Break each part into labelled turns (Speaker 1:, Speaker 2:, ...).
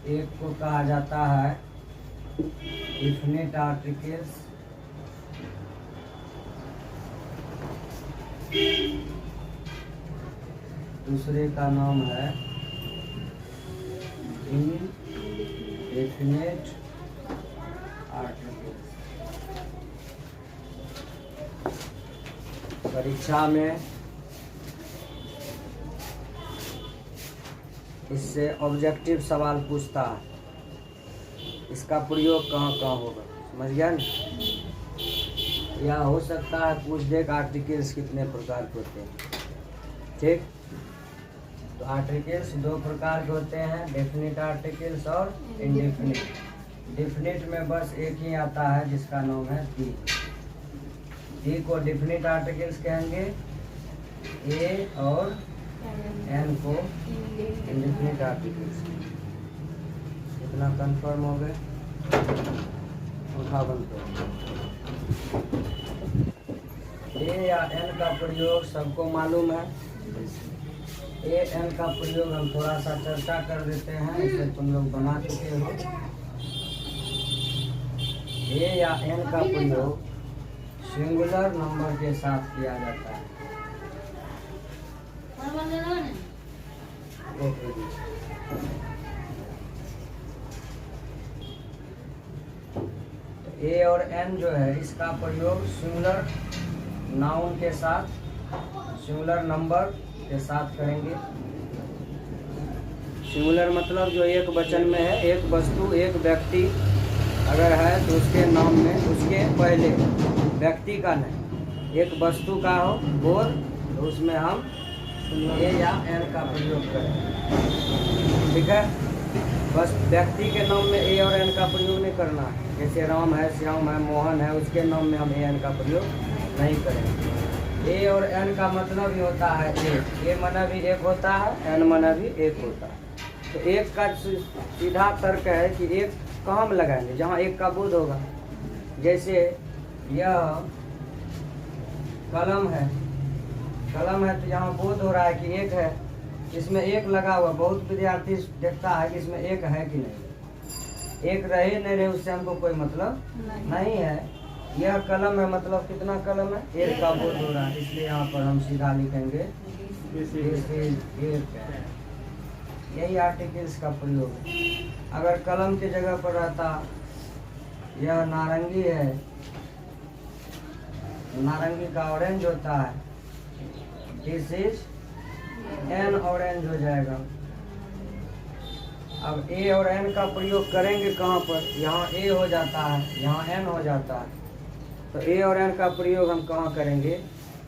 Speaker 1: एक को कहा जाता है डिफिनिट आर्टिकल्स, दूसरे का नाम है इनडेफिनिट आर्टिकल्स। परीक्षा में इससे ऑब्जेक्टिव सवाल पूछता है, इसका प्रयोग कहाँ कहाँ होगा, समझ गया ना। या हो सकता है पूछ दे आर्टिकल्स कितने प्रकार के होते हैं। ठीक, तो आर्टिकल्स दो प्रकार के होते हैं, डेफिनिट आर्टिकल्स और इनडेफिनिट। डेफिनिट में बस एक ही आता है जिसका नाम है दी। दी को डेफिनिट आर्टिकल्स कहेंगे, ए और एन को इनडेफिनिट आर्टिकल्स। इतना कंफर्म हो गए, पंखा बंद करो। ए या एन का प्रयोग सबको मालूम है। ए एन का प्रयोग हम थोड़ा सा चर्चा कर देते हैं, इसे तुम लोग बना चुके हो। ए या एन का प्रयोग सिंगुलर नंबर के साथ किया जाता है। ए और एन जो है इसका प्रयोग सिंगुलर नाउन के साथ, सिंगुलर नंबर के साथ करेंगे। सिंगुलर मतलब जो एक वचन में है, एक वस्तु एक व्यक्ति अगर है तो उसके नाम में उसके पहले व्यक्ति का नहीं, एक वस्तु का हो बोल, तो उसमें हम ए या एन का प्रयोग करें। ठीक है, बस व्यक्ति के नाम में ए और एन का प्रयोग नहीं करना है। जैसे राम है, श्याम है, मोहन है, उसके नाम में हम ए एन का प्रयोग नहीं करेंगे। ए और एन का मतलब ही होता है एक, ए मना भी एक होता है, एन मना भी एक होता है। तो एक का सीधा तर्क है कि एक कहाँ में लगाएंगे, जहाँ एक का बोध होगा। जैसे यह कलम है, कलम है तो यहाँ बोध हो रहा है कि एक है, इसमें एक लगा हुआ। बहुत विद्यार्थी देखता है कि इसमें एक है कि नहीं, एक रहे नहीं रहे उससे हमको कोई मतलब नहीं है। यह कलम है मतलब कितना कलम है, एक का बोध हो रहा है, इसलिए यहाँ पर हम सीधा लिखेंगे एक। यही आर्टिकल्स का प्रयोग है। अगर कलम के जगह पर रहता यह नारंगी है, नारंगी का ऑरेंज होता है, दिस इज एन ऑरेंज हो जाएगा। अब ए और एन का प्रयोग करेंगे कहाँ पर, यहाँ ए हो जाता है, यहाँ एन हो जाता है। तो ए और एन का प्रयोग हम कहाँ करेंगे,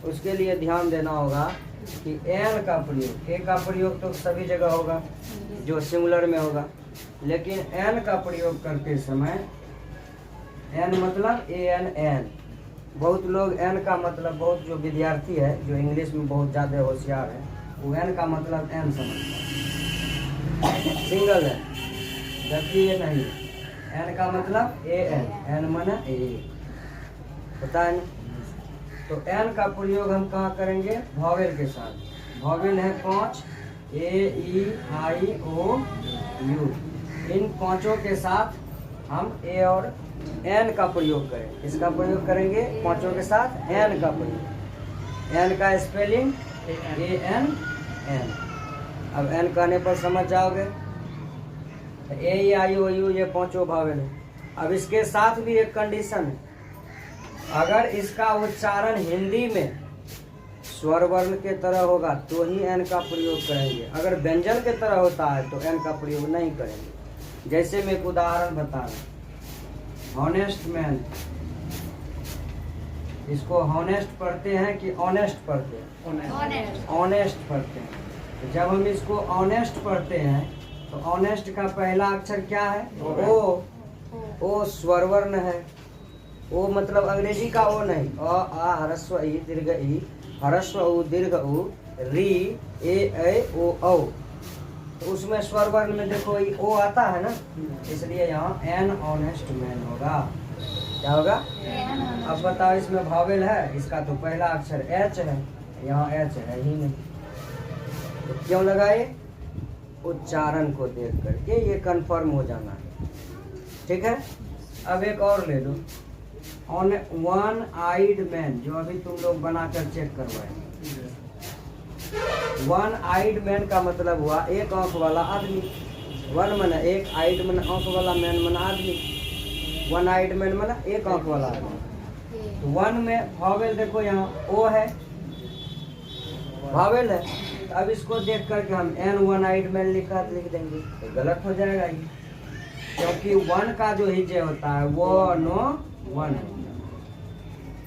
Speaker 1: उसके लिए ध्यान देना होगा कि एन का प्रयोग, ए का प्रयोग तो सभी जगह होगा जो सिंगुलर में होगा, लेकिन एन का प्रयोग करते समय एन मतलब ए एन एन। बहुत लोग एन का मतलब, बहुत जो विद्यार्थी है जो इंग्लिश में बहुत ज़्यादा होशियार है, वो एन का मतलब एन समझता है, सिंगल है, जबकि ये नहीं है। एन का मतलब ए एन, एन माना ए होता है ना। तो एन का प्रयोग हम कहाँ करेंगे, वॉवेल के साथ। वॉवेल है 5, ए ई आई ओ यू। इन पांचों के साथ हम ए और एन का प्रयोग करें। इसका प्रयोग करेंगे पांचों के साथ एन का प्रयोग। एन का स्पेलिंग ए एन एन। अब एन कहने पर समझ जाओगे, ए ई आई ओ यू ये पांचों वॉवेल है। अब इसके साथ भी एक कंडीशन है, अगर इसका उच्चारण हिंदी में स्वर वर्ण के तरह होगा तो ही एन का प्रयोग करेंगे, अगर व्यंजन के तरह होता है तो एन का प्रयोग नहीं करेंगे। जैसे मैं एक उदाहरण बता रहा हूँ, हॉनेस्ट मैन, इसको हॉनेस्ट पढ़ते हैं कि ऑनेस्ट पढ़ते हैं, ऑनेस्ट पढ़ते हैं। तो जब हम इसको ऑनेस्ट पढ़ते हैं तो ऑनेस्ट का पहला अक्षर क्या है, ओ। ओ स्वर वर्ण है, ओ मतलब अंग्रेजी का ओ नहीं, अ आ ह्रस्व ई दीर्घ ई, ह्रस्व उ दीर्घ उ, री ए ओ औ। तो उसमें स्वर वर्ण में देखो ये ओ आता है ना, इसलिए यहाँ एन ऑनेस्ट मैन होगा। क्या होगा, अब बताओ इसमें वॉवेल है, इसका तो पहला अक्षर एच है, यहाँ एच है ही नहीं, तो क्यों लगाए, उच्चारण को देख करके ये कंफर्म हो जाना है। ठीक है, अब एक और ले लो, ऑन वन आइड मैन, जो अभी तुम लोग बनाकर चेक करवाए। वन आइड मैन का मतलब हुआ एक आंख वाला आदमी। वन मना एक, आइड मना आंख वाला, मैन मना आदमी। वन आइड मैन मना एक आंख वाला आदमी। तो वन में भावेल देखो यहाँ ओ है, भावेल है, तो अब इसको देख करके हम एन वन आइड मैन लिख देंगे तो गलत हो जाएगा ये, क्योंकि वन का जो हिज्जे होता है वो नो वन,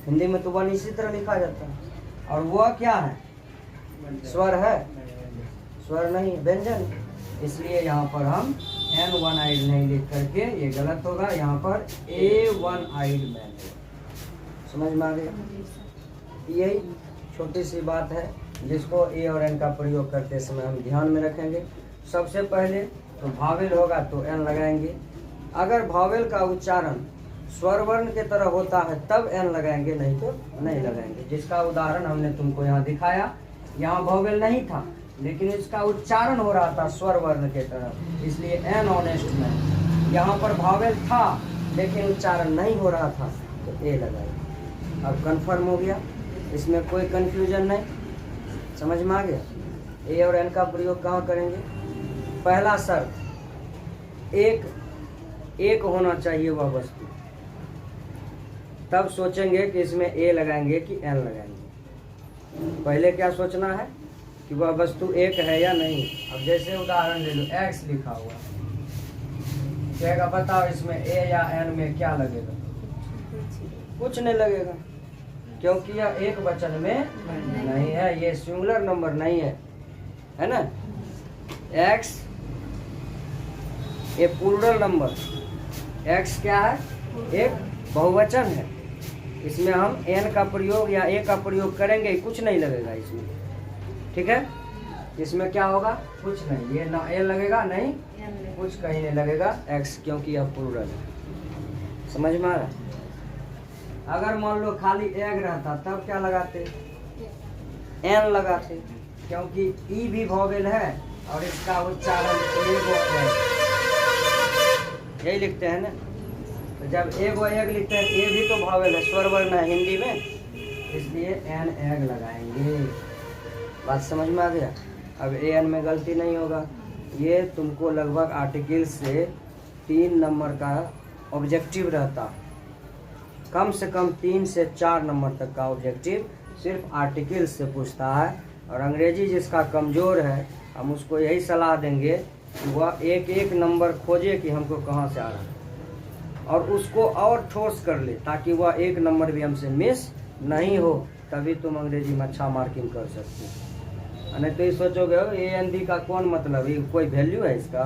Speaker 1: हिंदी में तो वन इसी तरह लिखा जाता है। और वो क्या है, स्वर है, स्वर नहीं व्यंजन, इसलिए यहाँ पर हम एन वन आइड नहीं लिख करके ये गलत होगा, यहाँ पर ए वन आइड मैन। समझ में आ गया? यही छोटी सी बात है जिसको ए और एन का प्रयोग करते समय हम ध्यान में रखेंगे। सबसे पहले तो भावेल होगा तो एन लगाएंगे, अगर भावेल का उच्चारण स्वर वर्ण के तरह होता है तब एन लगाएंगे, नहीं तो नहीं लगाएंगे। जिसका उदाहरण हमने तुमको यहाँ दिखाया, यहाँ भावेल नहीं था लेकिन इसका उच्चारण हो रहा था स्वर वर्ण के तरह, इसलिए एन ऑनेस्ट में। यहाँ पर भावेल था लेकिन उच्चारण नहीं हो रहा था तो ए लगाएंगे। अब कंफर्म हो गया, इसमें कोई कंफ्यूजन नहीं, समझ में आ गया? ए और एन का प्रयोग कहाँ करेंगे? पहला शर्त, एक होना चाहिए वह वस्तु, तब सोचेंगे कि इसमें ए लगाएंगे कि एन लगाएंगे। पहले क्या सोचना है कि वह वस्तु एक है या नहीं। अब जैसे उदाहरण ले लो, एक्स लिखा हुआ, कहेगा बताओ इसमें ए या एन में क्या लगेगा? कुछ नहीं लगेगा, क्योंकि यह एक वचन में नहीं है, ये सिंगुलर नंबर नहीं है ना। एक्स ये प्लूरल नंबर, एक्स क्या है? एक बहुवचन है, इसमें हम एन का प्रयोग या ए का प्रयोग करेंगे, कुछ नहीं लगेगा इसमें। ठीक है, इसमें क्या होगा? कुछ नहीं, ये ना ए लगेगा नहीं कुछ कहीं नहीं लगेगा, एक्स, क्योंकि यह प्लूरल है। समझ में आ रहा? अगर मान लो खाली एग रहता तब क्या लगाते? एन लगाते, क्योंकि ई भी वोवेल है और इसका उच्चारण एगो एग, यही लिखते हैं ना। तो जब एगो एग लिखते हैं, ए भी तो वोवेल है, स्वर वर्ण है हिंदी में, इसलिए एन एग लगाएंगे। बात समझ में आ गया? अब ए एन में गलती नहीं होगा। ये तुमको लगभग आर्टिकल से 3 नंबर का ऑब्जेक्टिव रहता, कम से कम 3 से 4 नंबर तक का ऑब्जेक्टिव सिर्फ आर्टिकल से पूछता है। और अंग्रेजी जिसका कमज़ोर है, हम उसको यही सलाह देंगे कि वह एक नंबर खोजे कि हमको कहाँ से आ रहा है, और उसको और ठोस कर ले ताकि वह एक नंबर भी हमसे मिस नहीं हो, तभी तुम अंग्रेजी में अच्छा मार्किंग कर सकते हो। नहीं तो ये सोचोगे ए एन डी का कौन मतलब, ये कोई वैल्यू है इसका?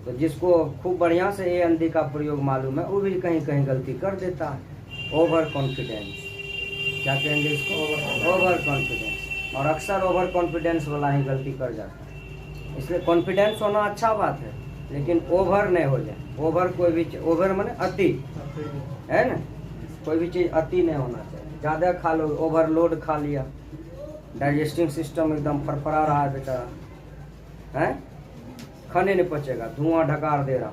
Speaker 1: तो जिसको खूब बढ़िया से ए एन डी का प्रयोग मालूम है वो भी कहीं कहीं गलती कर देता है। ओवर कॉन्फिडेंस, क्या कहेंगे इसको? Over confidence. और अक्सर ओवर कॉन्फिडेंस वाला ही गलती कर जाता है। इसलिए कॉन्फिडेंस होना अच्छा बात है, लेकिन ओवर नहीं हो जाए। ओवर कोई भी, ओवर माने अति है ना, कोई भी चीज़ अति नहीं होना चाहिए। ज़्यादा खा लो, ओवरलोड खा लिया, डाइजेस्टिंग सिस्टम एकदम फरफरा रहा है बेचारा, है खाने नहीं पचेगा, धुआं ढकार दे रहा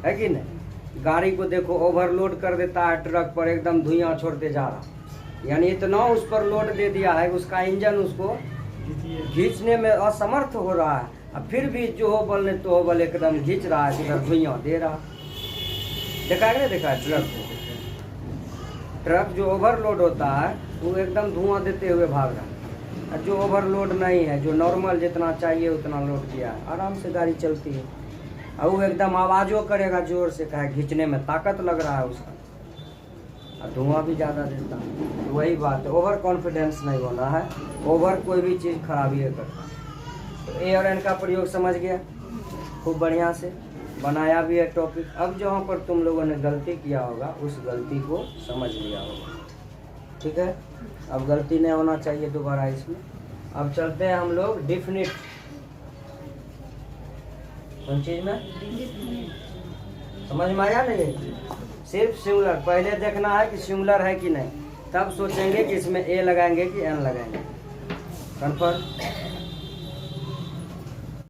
Speaker 1: है कि नहीं। गाड़ी को देखो ओवरलोड कर देता है, ट्रक पर एकदम धुआं छोड़ते जा रहा, यानी इतना उस पर लोड दे दिया है उसका इंजन उसको खींचने में असमर्थ हो रहा है, अब फिर भी जो हो बल ने तो हो बल एकदम खींच रहा है, इधर धुआं दे रहा। देखा है, देखा है ट्रक जो ओवरलोड होता है वो एकदम धुआं देते हुए भाग रहा है। जो ओवरलोड नहीं है, जो नॉर्मल जितना चाहिए उतना लोड किया है, आराम से गाड़ी चलती है। और वो एकदम आवाज़ों करेगा जोर से, कहे खींचने में ताकत लग रहा है उसका, और धुआं भी ज़्यादा देता है। वही बात है, ओवर कॉन्फिडेंस नहीं होना है। ओवर कोई भी चीज़ खराबी है करता है। तो ए और एन का प्रयोग समझ गया, खूब बढ़िया से बनाया भी है टॉपिक। अब जहाँ पर तुम लोगों ने गलती किया होगा उस गलती को समझ लिया होगा, ठीक है। अब गलती नहीं होना चाहिए दोबारा इसमें। अब चलते हैं हम लोग डिफिनिट, कौन चीज में समझ में आया नहीं? सिर्फ सिंगुलर पहले देखना है कि सिंगुलर है कि नहीं, तब सोचेंगे कि इसमें ए लगाएंगे कि एन लगाएंगे। कन्फर्म?